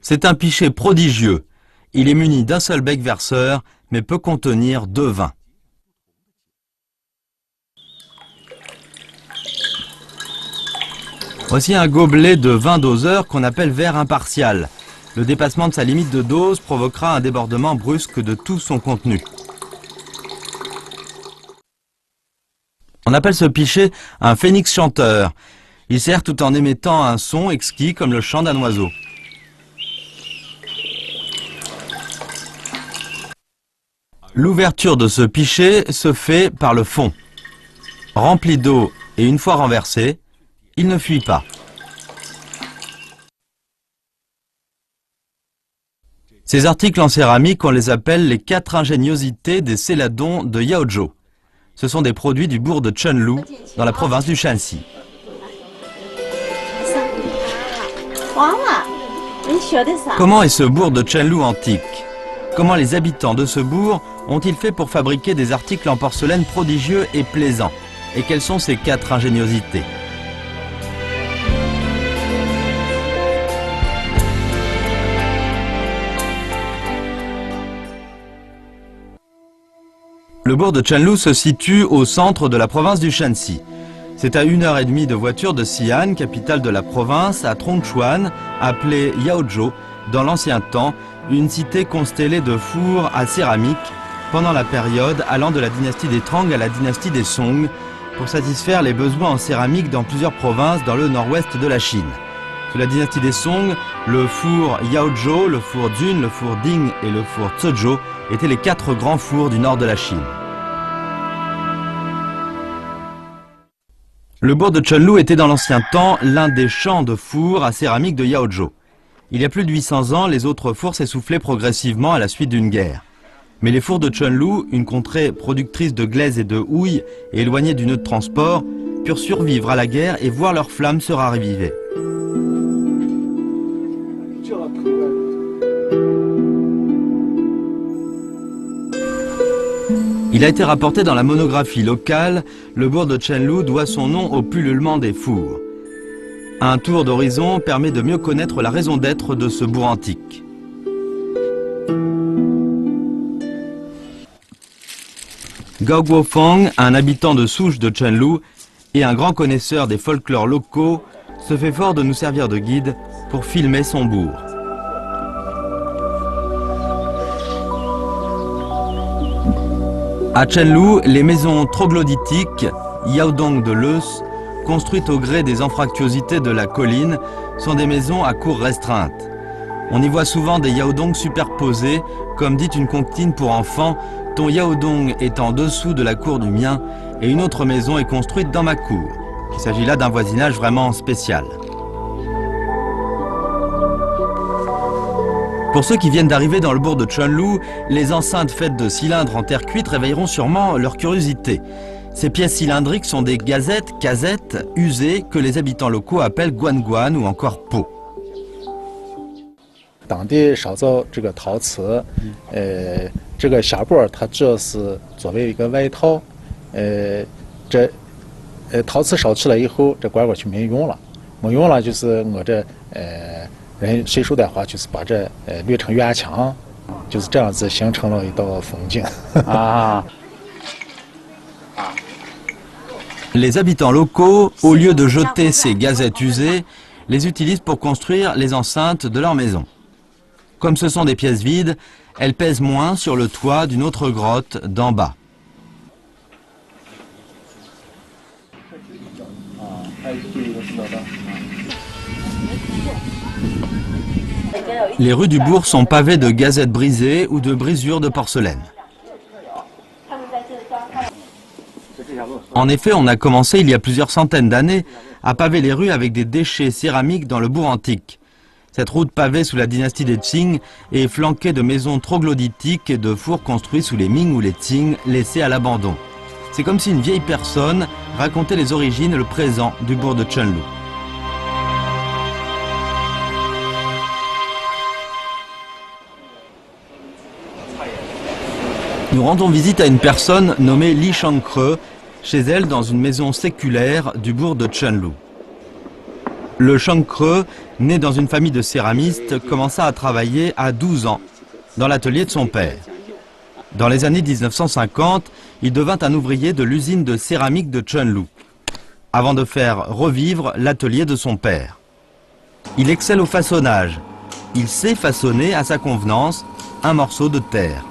C'est un pichet prodigieux. Il est muni d'un seul bec verseur, mais peut contenir 2 vins. Voici un gobelet de vin doseur qu'on appelle verre impartial. Le dépassement de sa limite de dose provoquera un débordement brusque de tout son contenu. On appelle ce pichet un phénix chanteur. Il sert tout en émettant un son exquis comme le chant d'un oiseau. L'ouverture de ce pichet se fait par le fond. Rempli d'eau et une fois renversé, il ne fuit pas. Ces articles en céramique, on les appelle les 4 ingéniosités des céladons de Yaozhou. Ce sont des produits du bourg de Chunlu, dans la province du Shanxi. Comment est ce bourg de Chunlu antique? Comment les habitants de ce bourg ont-ils fait pour fabriquer des articles en porcelaine prodigieux et plaisants? Et quelles sont ces 4 ingéniosités? Le bourg de Chunlu se situe au centre de la province du Shanxi. C'est à 1h30 de voiture de Xi'an, capitale de la province, à Tongchuan, appelée Yaozhou, dans l'ancien temps, une cité constellée de fours à céramique pendant la période allant de la dynastie des Tang à la dynastie des Song, pour satisfaire les besoins en céramique dans plusieurs provinces dans le nord-ouest de la Chine. Sous la dynastie des Song, le four Yaozhou, le four Jun, le four Ding et le four Zhezhou étaient les 4 grands fours du nord de la Chine. Le bourg de Chunlu était dans l'ancien temps l'un des champs de fours à céramique de Yaozhou. Il y a plus de 800 ans, les autres fours s'essoufflaient progressivement à la suite d'une guerre. Mais les fours de Chunlu, une contrée productrice de glaise et de houille et éloignée du nœud de transport, purent survivre à la guerre et voir leurs flammes se raviver. Il a été rapporté dans la monographie locale, le bourg de Chunlu doit son nom au pullulement des fours. Un tour d'horizon permet de mieux connaître la raison d'être de ce bourg antique. Gao Guofeng, un habitant de souche de Chunlu et un grand connaisseur des folklores locaux, se fait fort de nous servir de guide pour filmer son bourg. À Chunlu, les maisons troglodytiques, Yaodong de Leus, construites au gré des anfractuosités de la colline, sont des maisons à cour restreinte. On y voit souvent des Yaodong superposés, comme dit une comptine pour enfants, ton Yaodong est en dessous de la cour du mien, et une autre maison est construite dans ma cour. Il s'agit là d'un voisinage vraiment spécial. Pour ceux qui viennent d'arriver dans le bourg de Chunlu, les enceintes faites de cylindres en terre cuite réveilleront sûrement leur curiosité. Ces pièces cylindriques sont des gazettes, casettes usées que les habitants locaux appellent guan-guan ou encore po. 当地烧造这个陶瓷，这个下钵它主要是作为一个外套，陶瓷烧出来以后，这罐罐就没用了，没用了就是我这人随手的话就是把这捋成圆墙，就是这样子形成了一道风景啊。Les habitants locaux, au lieu de jeter ces gazettes usées, les utilisent pour construire les enceintes de leur maison. Comme ce sont des pièces vides, elles pèsent moins sur le toit d'une autre grotte d'en bas. Les rues du bourg sont pavées de gazettes brisées ou de brisures de porcelaine. En effet, on a commencé il y a plusieurs centaines d'années à paver les rues avec des déchets céramiques dans le bourg antique. Cette route pavée sous la dynastie des Qing est flanquée de maisons troglodytiques et de fours construits sous les Ming ou les Qing laissés à l'abandon. C'est comme si une vieille personne racontait les origines et le présent du bourg de Chunlu. Nous rendons visite à une personne nommée Li Shangkre, chez elle dans une maison séculaire du bourg de Chunlu. Le Shangkreux, né dans une famille de céramistes, commença à travailler à 12 ans dans l'atelier de son père. Dans les années 1950, il devint un ouvrier de l'usine de céramique de Chunlu, avant de faire revivre l'atelier de son père. Il excelle au façonnage. Il sait façonner à sa convenance un morceau de terre.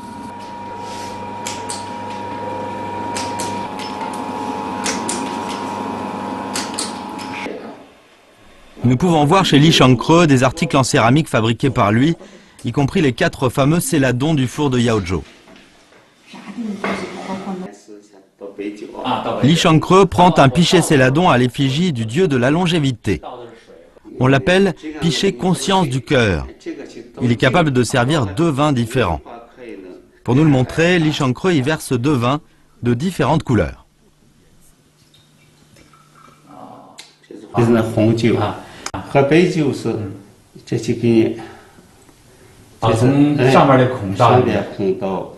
Nous pouvons voir chez Li Shangkreux des articles en céramique fabriqués par lui, y compris les 4 fameux céladons du four de Yaozhou. Li Shangkreux prend un pichet céladon à l'effigie du dieu de la longévité. On l'appelle pichet conscience du cœur. Il est capable de servir 2 vins différents. Pour nous le montrer, Li Shangkreux y verse 2 vins de différentes couleurs. 这是那红酒和白酒是这几个年。从上面的孔到上面孔到，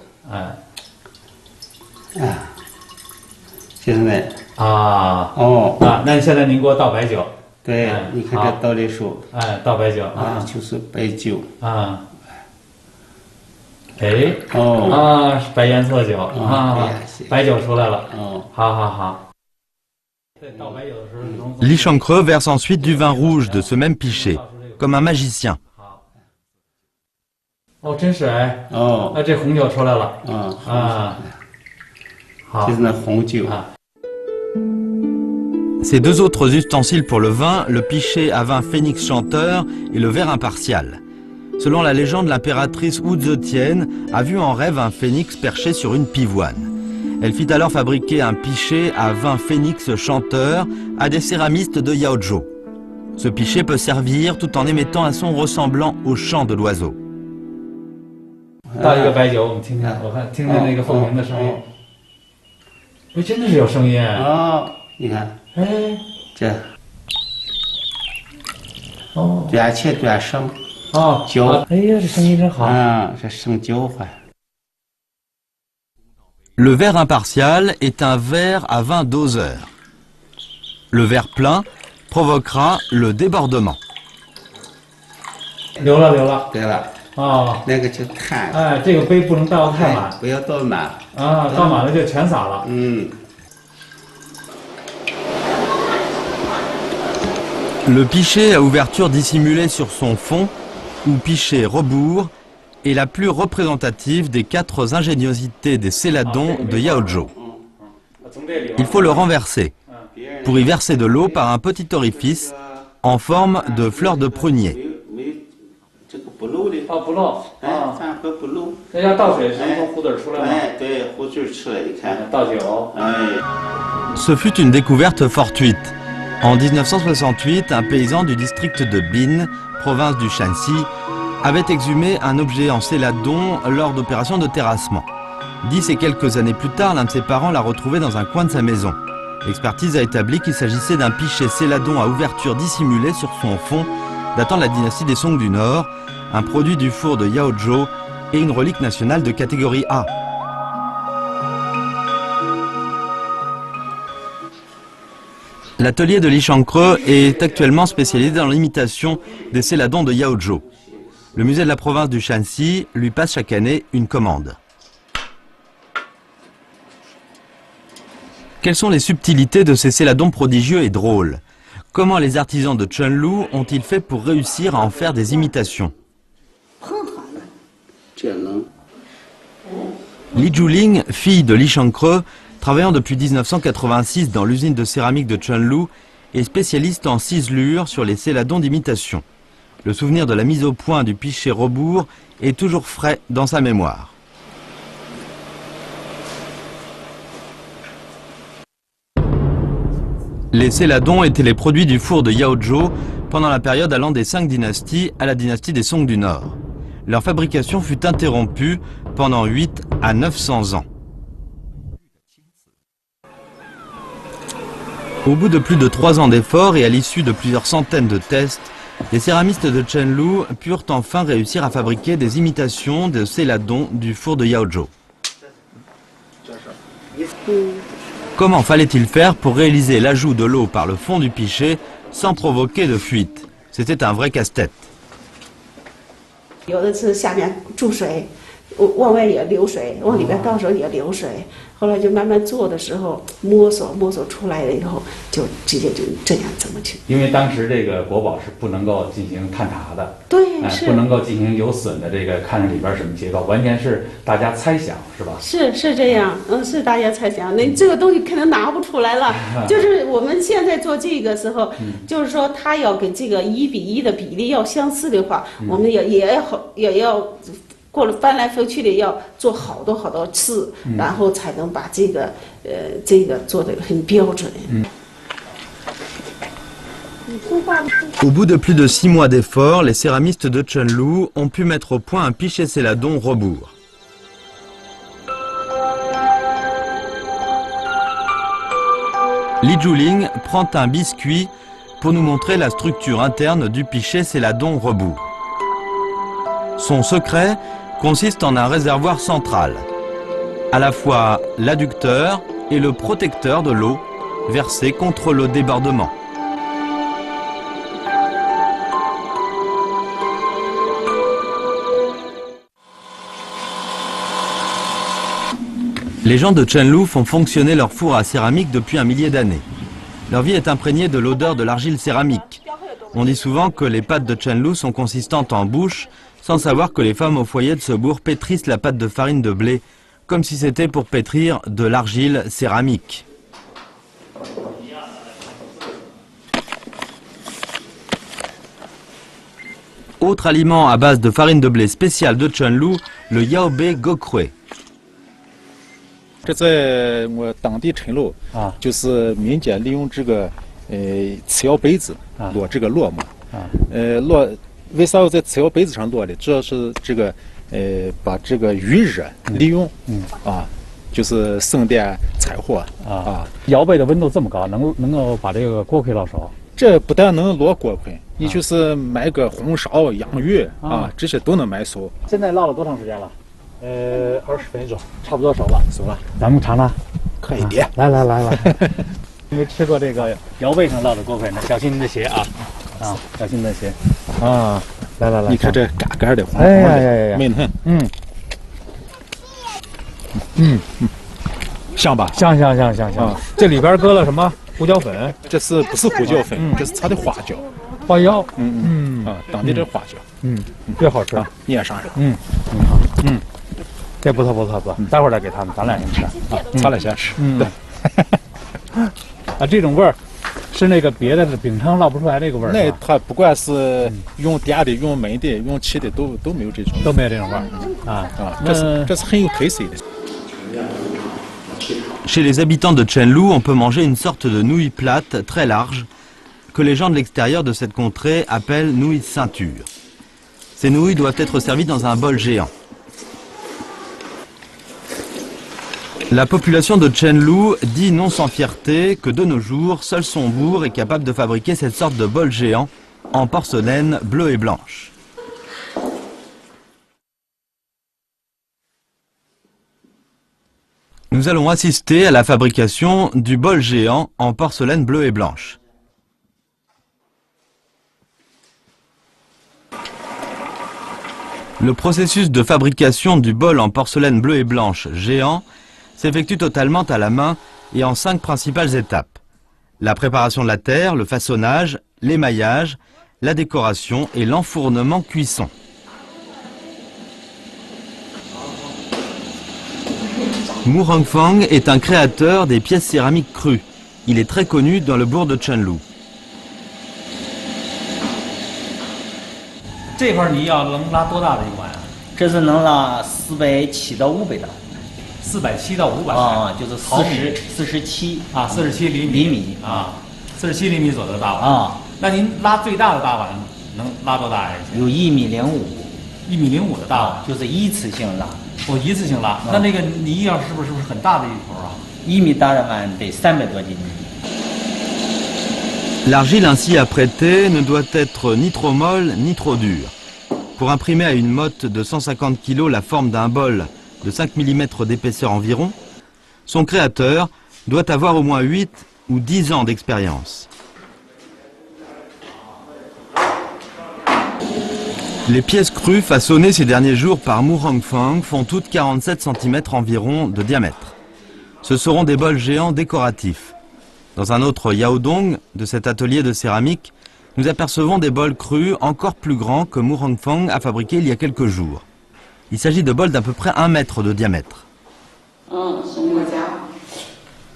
现在那现在您给我倒白酒。对，你看这倒的数，倒白酒就是白酒是白颜色酒白酒出来了好。 Li Shangkreux verse ensuite du vin rouge de ce même pichet, comme un magicien. Ces 2 autres ustensiles pour le vin, le pichet à vin phénix chanteur et le verre impartial. Selon la légende, l'impératrice Wu Zetian a vu en rêve un phénix perché sur une pivoine. Elle fit alors fabriquer un pichet à vin phénix chanteur à des céramistes de Yaozhou. Ce pichet peut servir tout en émettant un son ressemblant au chant de l'oiseau. Le verre impartial est un verre à vin doseur. Le verre plein provoquera le débordement. 流了。对了，那个就看，这个杯不能倒太满，不要倒满，倒满了就全洒了。Le pichet à ouverture dissimulée sur son fond, ou pichet rebours, est la plus représentative des 4 ingéniosités des céladons de Yaozhou. Il faut le renverser, pour y verser de l'eau par un petit orifice en forme de fleur de prunier. Ce fut une découverte fortuite. En 1968, un paysan du district de Bin, province du Shanxi, avait exhumé un objet en céladon lors d'opérations de terrassement. 10 et quelques années plus tard, l'un de ses parents l'a retrouvé dans un coin de sa maison. L'expertise a établi qu'il s'agissait d'un pichet céladon à ouverture dissimulée sur son fond, datant de la dynastie des Song du Nord, un produit du four de Yaozhou et une relique nationale de catégorie A. L'atelier de Li Shangkreux est actuellement spécialisé dans l'imitation des céladons de Yaozhou. Le musée de la province du Shanxi lui passe chaque année une commande. Quelles sont les subtilités de ces céladons prodigieux et drôles? Comment les artisans de Chunlu ont-ils fait pour réussir à en faire des imitations? Li Juling, fille de Li Shangkreux, travaillant depuis 1986 dans l'usine de céramique de Chunlu, est spécialiste en ciselure sur les céladons d'imitation. Le souvenir de la mise au point du pichet rebours est toujours frais dans sa mémoire. Les céladons étaient les produits du four de Yaozhou pendant la période allant des 5 dynasties à la dynastie des Song du Nord. Leur fabrication fut interrompue pendant 8 à 900 ans. Au bout de plus de 3 ans d'efforts et à l'issue de plusieurs centaines de tests, les céramistes de Chunlu purent enfin réussir à fabriquer des imitations de céladons du four de Yaozhou. Comment fallait-il faire pour réaliser l'ajout de l'eau par le fond du pichet sans provoquer de fuite. C'était un vrai casse-tête. 有的是下面注水，往外也流水，往里边到时候也流水。后来就慢慢做的时候，摸索出来了以后，就直接就这样这么去。因为当时这个国宝是不能够进行探查的，对，是不能够进行有损的这个看里边什么结构，完全是大家猜想，是吧？是这样，是大家猜想，那这个东西肯定拿不出来了。就是我们现在做这个时候，就是说他要跟这个1:1的比例要相似的话，我们也要。 过了翻来覆去的要做好多次，然后才能把这个做得很标准。Au bout de plus de 6 mois d'efforts, les céramistes de Chunlu ont pu mettre au point un pichet céladon rebours. Li Juling prend un biscuit pour nous montrer la structure interne du pichet céladon rebours. Son secret consiste en un réservoir central, à la fois l'adducteur et le protecteur de l'eau versée contre le débordement. Les gens de Chunlu font fonctionner leur four à céramique depuis un millier d'années. Leur vie est imprégnée de l'odeur de l'argile céramique. On dit souvent que les pâtes de Chunlu sont consistantes en bouche, sans savoir que les femmes au foyer de ce bourg pétrissent la pâte de farine de blé, comme si c'était pour pétrir de l'argile céramique. Autre aliment à base de farine de blé spécial de Chunlu, le yaobe gokwe. 这在我当地陈路啊，就是民间利用这个瓷窑杯子落这个落嘛落。 为啥要在瓷窑杯子上落的？主要是这个，把这个余热利用，就是省点柴火窑背的温度这么高，能够把这个锅盔烙熟？这不但能烙锅盔，你就是买个红烧、洋芋这些都能买熟。现在烙了多长时间了？20分钟，差不多熟了，熟了。咱们尝尝，可以的。来。因为吃过这个窑背上烙的锅盔呢，小心您的鞋啊！小心您的鞋啊！来，你看这嘎嘎的黄黄的，美嫩。香吧？香。这里边搁了什么？胡椒粉？这不是胡椒粉？这是它的花椒。花椒。当地的花椒。这好吃啊！你也尝尝。好。这不错。待会儿再给他们，咱俩先吃咱俩先吃。对。这种味儿，是那个别的饼汤烙不出来这个味儿。那它不管是用电的、用煤的、用气的，都没有这种，都没有这种味儿。这是很有特色的。Chez les habitants de Chunlu, on peut manger une sorte de nouille plate très large que les gens de l'extérieur de cette contrée appellent nouille de ceinture. Ces nouilles doivent être servies dans un bol géant. La population de Chunlu dit non sans fierté que de nos jours, seul son bourg est capable de fabriquer cette sorte de bol géant en porcelaine bleue et blanche. Nous allons assister à la fabrication du bol géant en porcelaine bleue et blanche. Le processus de fabrication du bol en porcelaine bleue et blanche géant s'effectue totalement à la main et en 5 principales étapes. La préparation de la terre, le façonnage, l'émaillage, la décoration et l'enfournement cuisson. Mu Hongfang est un créateur des pièces céramiques crues. Il est très connu dans le bourg de Chunlu. 这块泥要能拉多大的一碗啊？这是能拉470到500的。470到500啊，就是47啊，47厘米啊，47厘米左右的大碗啊。那您拉最大的大碗能拉多大呀？有1.05米，1.05米的大碗，就是一次性拉。一次性拉。那个泥要是不是很大的一头啊？1米大的碗得300多斤。L'argile ainsi apprêtée ne doit être ni trop molle ni trop dure. Pour imprimer à une motte de 150 kg la forme d'un bol de 5 mm d'épaisseur environ, son créateur doit avoir au moins 8 ou 10 ans d'expérience. Les pièces crues façonnées ces derniers jours par Mu Hongfeng font toutes 47 cm environ de diamètre. Ce seront des bols géants décoratifs. Dans un autre Yaodong de cet atelier de céramique, nous apercevons des bols crus encore plus grands que Mu Hongfeng a fabriqués il y a quelques jours. Il s'agit de bols d'à peu près 1 mètre de diamètre.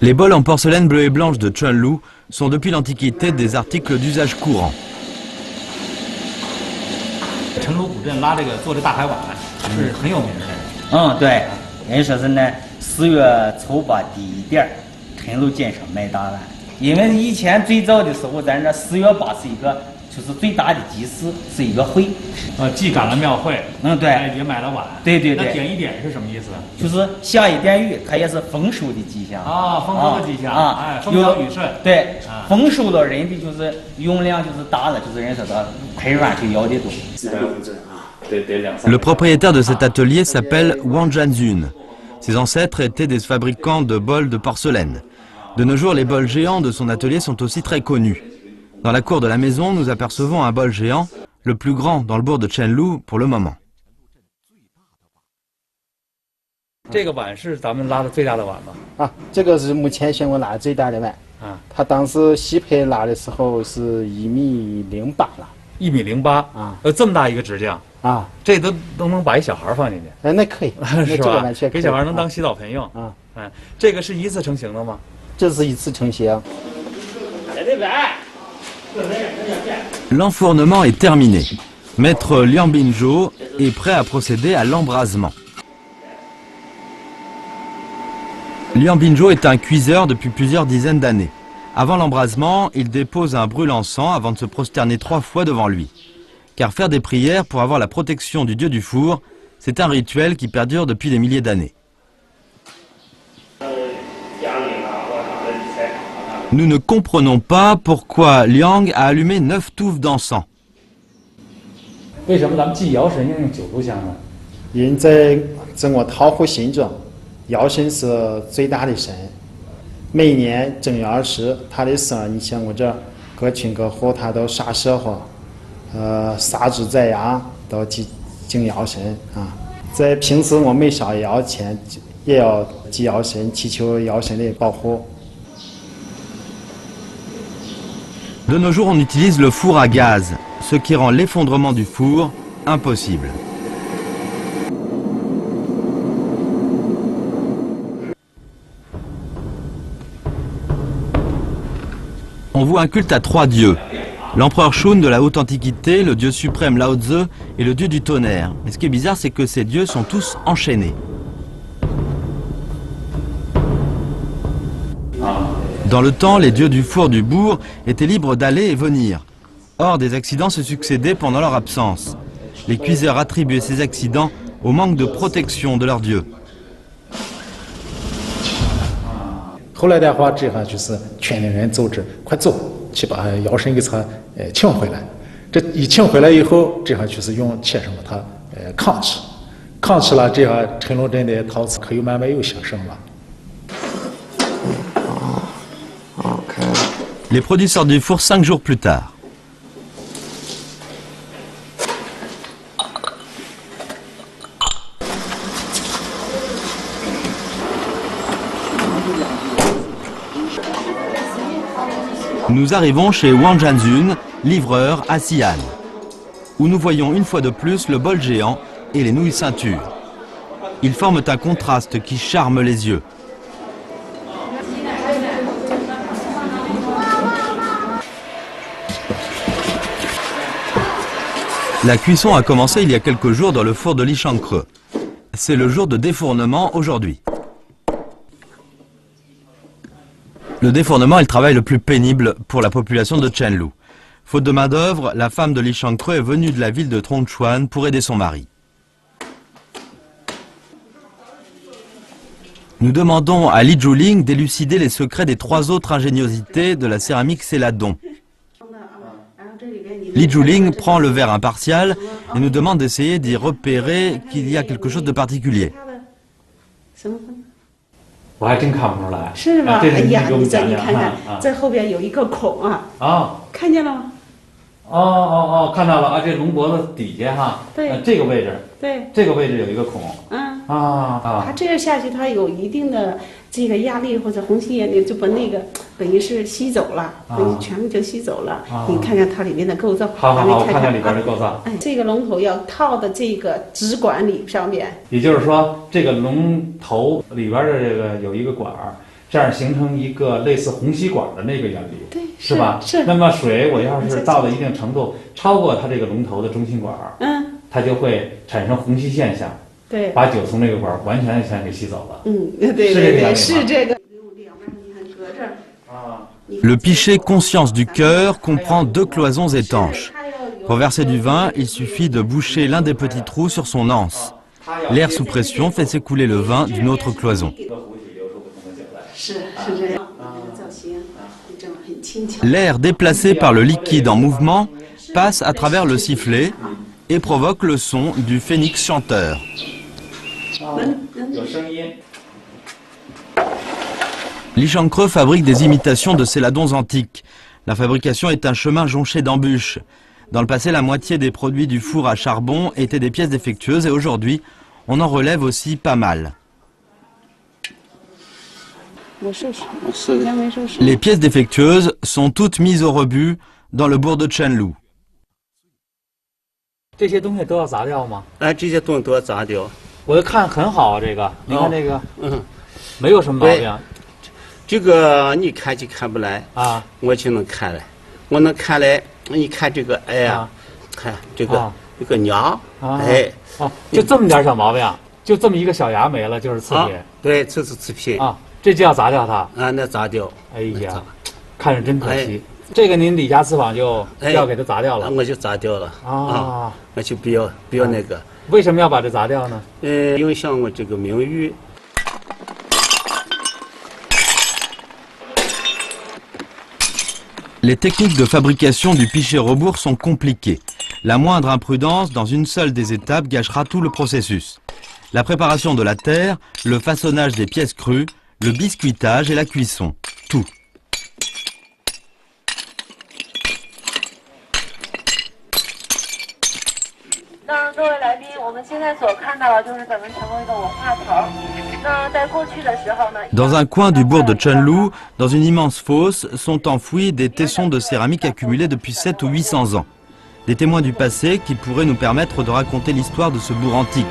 Les bols en porcelaine bleue et blanche de Chunlu sont depuis l'Antiquité des articles d'usage courant. 成都古镇拉这个做这大海碗是很有名的。对，人家说是呢，4月初8第1点，成都建设卖大碗。因为以前最早的时候，咱这4月8是一个就是最大的祭祀，是一个会。既赶了庙会，对，也买了碗。对。那点1点是什么意思？就是下一点雨，它也是丰收的迹象。丰收的迹象风调雨顺。对，丰收了，人的就是用量就是大了，就是人说的开碗就要的多。Le propriétaire de cet atelier s'appelle Wang Zhanjun. Ses ancêtres étaient des fabricants de bols de porcelaine. De nos jours, les bols géants de son atelier sont aussi très connus. Dans la cour de la maison, nous apercevons un bol géant, le plus grand dans le bourg de Chunlu pour le moment. 这个碗是咱们拉的最大的碗吗？这个是目前全国拉的最大的碗。他当时西配拉的时候是1.08米了。1.08米这么大一个直径这都能把一小孩放进去。那可以，是吧？完全可以给小孩能当洗澡盆用这个是一次成型的吗？这是一次成型。 L'enfournement est terminé. Maître Liang Binzhou est prêt à procéder à l'embrasement. Liang Binzhou est un cuiseur depuis plusieurs dizaines d'années. Avant l'embrasement, il dépose un brûle-encens avant de se prosterner 3 fois devant lui. Car faire des prières pour avoir la protection du dieu du four, c'est un rituel qui perdure depuis des milliers d'années. Nous ne comprenons pas pourquoi Liang a allumé 9 touffes d'encens. 为什么咱们祭尧神用9炷香呢？因在整个桃核心中，尧神是最大的神。每年正月20，他的生日，你像我这各群各户，他都杀蛇火，杀猪宰羊，都敬尧神在平时我没烧尧前，也要祭尧神，祈求尧神的保护。 De nos jours, on utilise le four à gaz, ce qui rend l'effondrement du four impossible. On voit un culte à 3 dieux. L'empereur Shun de la haute antiquité, le dieu suprême Lao Tzu et le dieu du tonnerre. Mais ce qui est bizarre, c'est que ces dieux sont tous enchaînés. Dans le temps, les dieux du four du bourg étaient libres d'aller et venir. Or, des accidents se succédaient pendant leur absence. Les cuiseurs attribuaient ces accidents au manque de protection de leurs dieux. 后来的话，这样就是圈里人组织，快走去把尧神给他请回来。这一请回来以后，这样就是用切什么他炕吃，炕吃了，这样陈龙镇的陶瓷可以慢慢又兴盛了。 Les produits sortent du four 5 jours plus tard. Nous arrivons chez Wang Zhanjun, livreur à Xi'an, où nous voyons une fois de plus le bol géant et les nouilles ceintures. Ils forment un contraste qui charme les yeux. La cuisson a commencé il y a quelques jours dans le four de Lishankre. C'est le jour de défournement aujourd'hui. Le défournement est le travail le plus pénible pour la population de Chunlu. Faute de main-d'œuvre, la femme de Lishankre est venue de la ville de Trongchuan pour aider son mari. Nous demandons à Li Zhuling d'élucider les secrets des 3 autres ingéniosités de la céramique Céladon. Li Zhuling prend le verre impartial et nous demande d'essayer d'y repérer qu'il y a quelque chose de particulier. 我还真看不出来。是吗？哎呀，你这看看，这后边有一个孔看见了吗？看到了啊，这龙脖子底下哈，对这个位置，对，这个位置有一个孔，它这样下去，它有一定的这个压力或者红心液，就把那个等于是吸走了，等于全部就吸走了。你看看它里面的构造，好，看看里边的构造。哎，这个龙头要套的这个直管里上面，也就是说，这个龙头里边的这个有一个管儿。这样形成一个类似虹吸管的那个原理，对，是吧？是。那么水我要是到了一定程度，超过它这个龙头的中心管，它就会产生虹吸现象，对，把酒从这个管完全给吸走了。对，是这个原理吗？是这个。Le pichet Conscience du cœur comprend 2 cloisons étanches. Pour verser du vin, il suffit de boucher l'un des petits trous sur son anse. L'air sous pression fait s'écouler le vin d'une autre cloison. L'air déplacé par le liquide en mouvement passe à travers le sifflet et provoque le son du phénix chanteur. Lichancreux fabrique des imitations de ces ladons antiques. La fabrication est un chemin jonché d'embûches. Dans le passé, la moitié des produits du four à charbon étaient des pièces défectueuses et aujourd'hui, on en relève aussi pas mal. Les pièces défectueuses sont toutes mises au rebut dans le bourg de Chenlu. 这些东西都要砸掉吗？这些东西都要砸掉。我看很好，这个，你看这个，没有什么毛病。这个你看就看不来啊，我就能看来，我能看来。你看这个，哎呀，看这个一个娘，哎，就这么点小毛病，就这么一个小牙没了，就是次品。对，这是次品啊。这就要砸掉它那砸掉。哎呀，看着真可惜。这个您李家瓷坊就要给它砸掉了。我就砸掉了我就不要那个。为什么要把这砸掉呢？影响我这个名誉。Les techniques de fabrication du pichet rebours sont compliquées. La moindre imprudence dans une seule des étapes gâchera tout le processus. La préparation de la terre, le façonnage des pièces crues, le biscuitage et la cuisson. Tout. Dans un coin du bourg de Chenlu, dans une immense fosse, sont enfouis des tessons de céramique accumulés depuis 700 ou 800 ans. Des témoins du passé qui pourraient nous permettre de raconter l'histoire de ce bourg antique.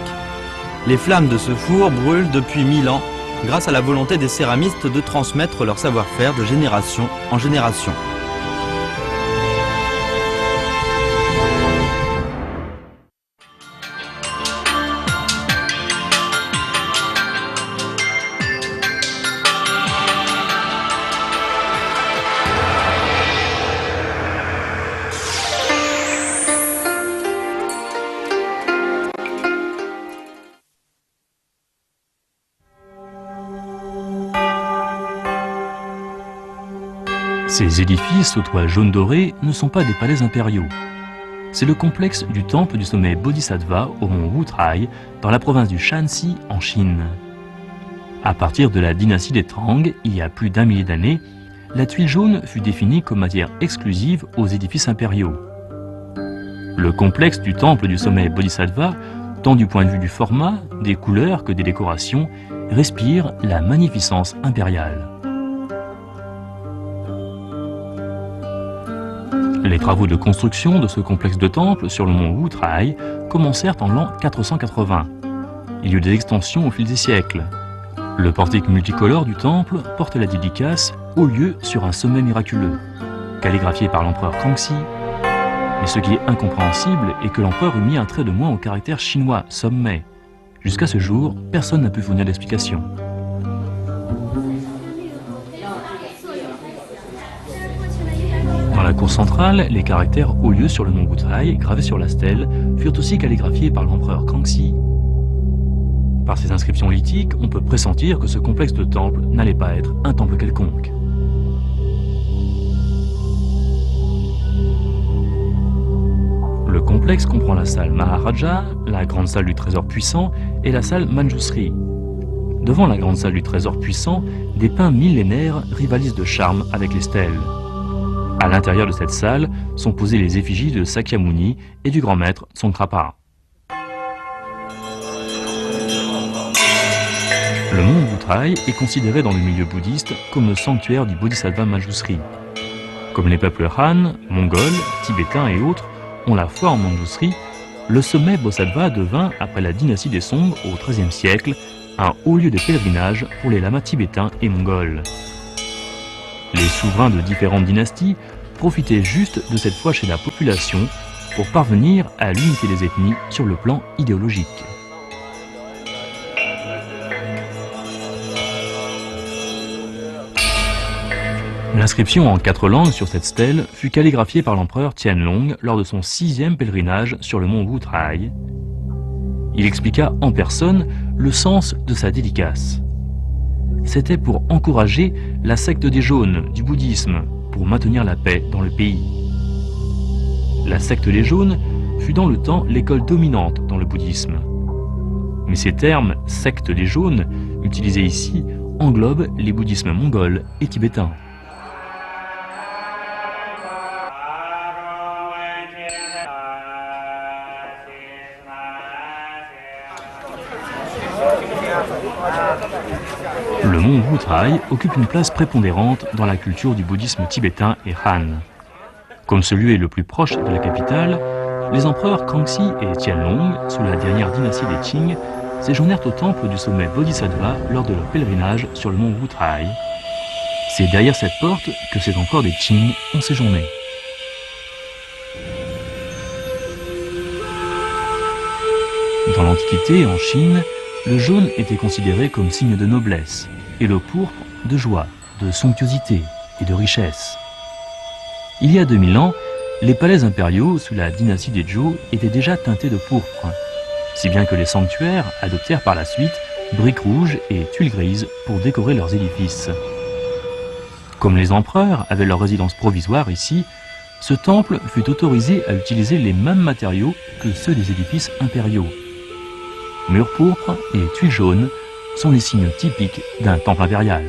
Les flammes de ce four brûlent depuis 1000 ans grâce à la volonté des céramistes de transmettre leur savoir-faire de génération en génération. Ces édifices aux toits jaune doré ne sont pas des palais impériaux. C'est le complexe du temple du sommet Bodhisattva au mont Wutrai, dans la province du Shanxi, en Chine. À partir de la dynastie des Tang, il y a plus d'1 millier d'années, la tuile jaune fut définie comme matière exclusive aux édifices impériaux. Le complexe du temple du sommet Bodhisattva, tant du point de vue du format, des couleurs que des décorations, respire la magnificence impériale. Les travaux de construction de ce complexe de temples sur le mont Wutrai commencèrent en l'an 480. Il y eut des extensions au fil des siècles. Le portique multicolore du temple porte la dédicace « Haut lieu sur un sommet miraculeux », calligraphié par l'empereur Kangxi. Mais ce qui est incompréhensible est que l'empereur eût mis un trait de moins au caractère chinois « sommet ». Jusqu'à ce jour, personne n'a pu fournir d'explication. Dans la cour centrale, les caractères « Haut lieu sur le mont Wutrai » gravés sur la stèle furent aussi calligraphiés par l'empereur Kangxi. Par ces inscriptions lithiques, on peut pressentir que ce complexe de temples n'allait pas être un temple quelconque. Le complexe comprend la salle Maharaja, la grande salle du trésor puissant et la salle Manjusri. Devant la grande salle du trésor puissant, des pins millénaires rivalisent de charme avec les stèles. À l'intérieur de cette salle sont posées les effigies de Sakyamuni et du grand maître Tsongkhapa. Le mont Boutraï est considéré dans le milieu bouddhiste comme le sanctuaire du Bodhisattva Manjusri. Comme les peuples Han, mongols, tibétains et autres ont la foi en Manjusri, le sommet Bodhisattva devint, après la dynastie des Song au XIIIe siècle, un haut lieu de pèlerinage pour les lamas tibétains et mongols. Les souverains de différentes dynasties profitaient juste de cette foi chez la population pour parvenir à l'unité des ethnies sur le plan idéologique. L'inscription en 4 langues sur cette stèle fut calligraphiée par l'empereur Tianlong lors de son 6e pèlerinage sur le mont Wutrai. Il expliqua en personne le sens de sa dédicace. C'était pour encourager la secte des Jaunes du bouddhisme, pour maintenir la paix dans le pays. La secte des Jaunes fut dans le temps l'école dominante dans le bouddhisme. Mais ces termes « secte des Jaunes » utilisés ici englobent les bouddhismes mongols et tibétains. Le mont Wutrai occupe une place prépondérante dans la culture du bouddhisme tibétain et Han. Comme ce lieu est le plus proche de la capitale, les empereurs Kangxi et Tianlong, sous la dernière dynastie des Qing, séjournèrent au temple du sommet Bodhisattva lors de leur pèlerinage sur le mont Wutrai. C'est derrière cette porte que ces empereurs des Qing ont séjourné. Dans l'Antiquité, en Chine, le jaune était considéré comme signe de noblesse et le pourpre de joie, de somptuosité et de richesse. Il y a 2000 ans, les palais impériaux sous la dynastie des Zhou étaient déjà teintés de pourpre, si bien que les sanctuaires adoptèrent par la suite briques rouges et tuiles grises pour décorer leurs édifices. Comme les empereurs avaient leur résidence provisoire ici, ce temple fut autorisé à utiliser les mêmes matériaux que ceux des édifices impériaux. Murs pourpres et tuiles jaunes sont les signes typiques d'un temple impérial.